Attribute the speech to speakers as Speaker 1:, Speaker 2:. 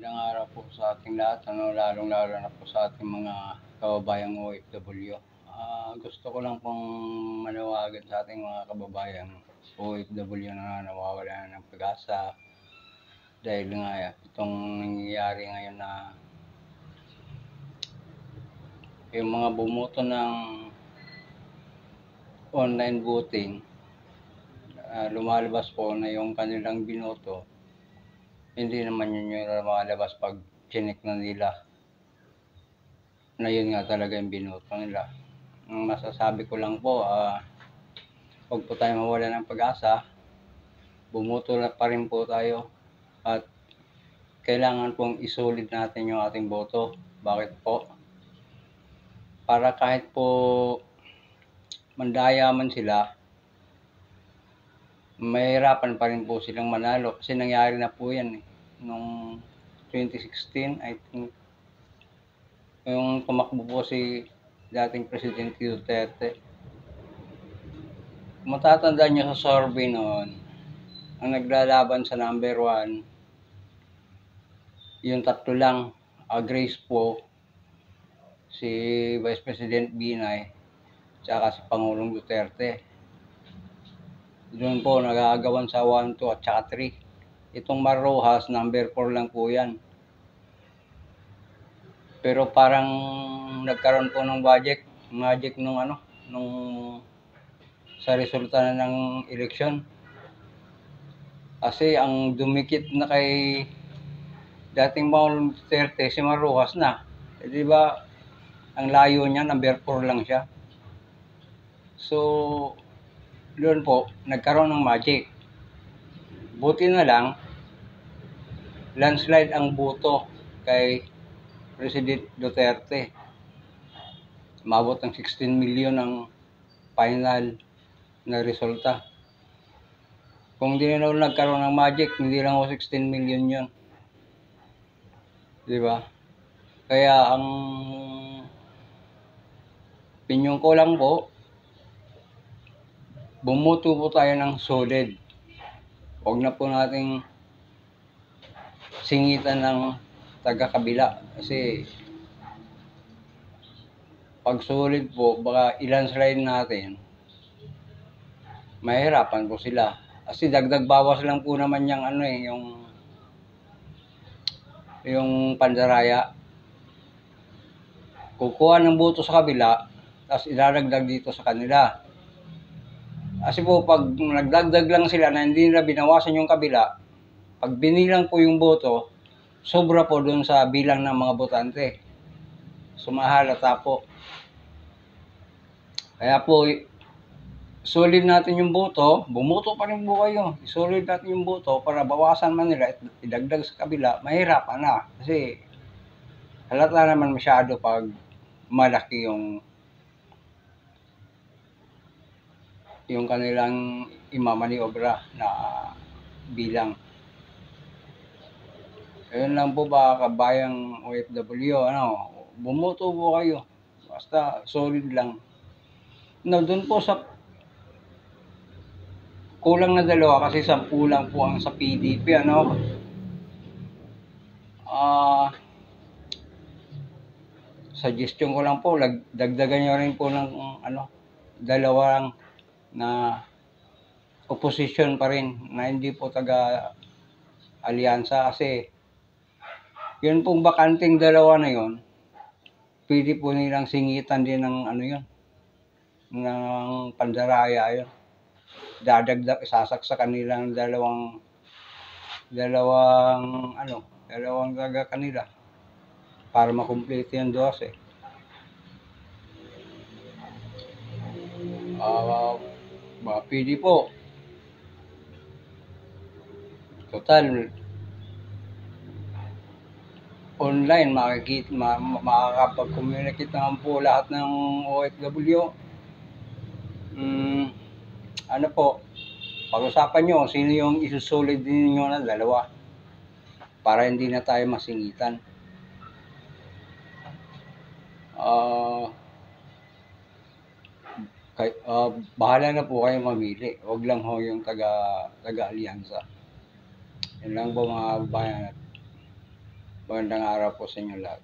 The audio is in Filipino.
Speaker 1: Magandang araw po sa ating lahat, lalong-lalo na po sa ating mga kababayang OFW. Gusto ko lang pong manawagan sa ating mga kababayang OFW na nawawalan ng pag-asa dahil nga itong nangyayari ngayon na yung mga bumuto ng online voting, lumalabas po na yung kanilang binoto hindi naman yun yung lumalabas pag chinek na nila na yun nga talaga yung binoto nila. Ang masasabi ko lang po, huwag po tayo mawala ng pag-asa, bumoto na pa rin po tayo at kailangan pong isulit natin yung ating boto. Bakit po? Para kahit po mandaya man sila, mahirapan pa rin po silang manalo kasi nangyari na po yan nung 2016, I think, yung tumakbo po si dating Presidente Duterte. Matatandaan nyo sa survey noon, ang naglalaban sa number 1, yung tatlo lang, Grace po, si Vice President Binay, tsaka si Pangulong Duterte. Doon po nagagawan sa 1, 2 at saka 3. Itong Marrojas, number 4 lang po yan. Pero parang nagkaroon po ng magic nung sa resulta na ng eleksyon. Kasi ang dumikit na kay dating Pangulong Duterte si Marrojas na. Di ba ang layo niya, number 4 lang siya. So, doon po, nagkaroon ng magic. Buti na lang, landslide ang boto kay President Duterte. Umabot ng 16 million ang final na resulta. Kung di na nagkaroon ng magic, hindi lang 16 million yun. Diba? Kaya ang opinion ko lang po, bumuto po tayo ng solid. Huwag na po nating singitan ng taga-kabila. Kasi pag solid po, baka i-landslide natin, mahirapan po sila. Kasi dagdag bawas lang po naman yung pandaraya. Kukuha ng boto sa kabila, tapos ilalagdag dito sa kanila. Kasi po, pag nagdagdag lang sila na hindi nila binawasan yung kabila, pag binilang po yung boto, sobra po doon sa bilang ng mga botante. Sumahalata po. Kaya po, solid natin yung boto, bumoto pa rin po kayo. Solid natin yung boto para bawasan man nila, idagdag sa kabila, mahirapan na. Kasi halata naman masyado pag malaki yung kanilang imamaniobra na bilang. Ayun lang po ba, kabayang OFW, bumoto po kayo. Basta solid lang. Doon po sa kulang na 2 kasi 10 lang po ang sa PDP, suggestion ko lang po, dagdagan nyo rin po ng 2 na opposition pa rin na hindi po taga-alyansa kasi yun pong bakanting 2 na yun, pwede po nilang singitan din ng ng pandaraya yun. Dadagdag, isasaksakan nilang dalawang taga kanila para makumpleto yung 12. Pwede po. Total, online, makakapag-communicate naman po lahat ng OFW. Pag-usapan nyo, sino yung isusulid din nyo na 2 para hindi na tayo masingitan. Bahala na po kayo mamili. Huwag lang ho yung taga-alyansa. Yan lang po mga kababayan. Magandang araw po sa inyo lahat.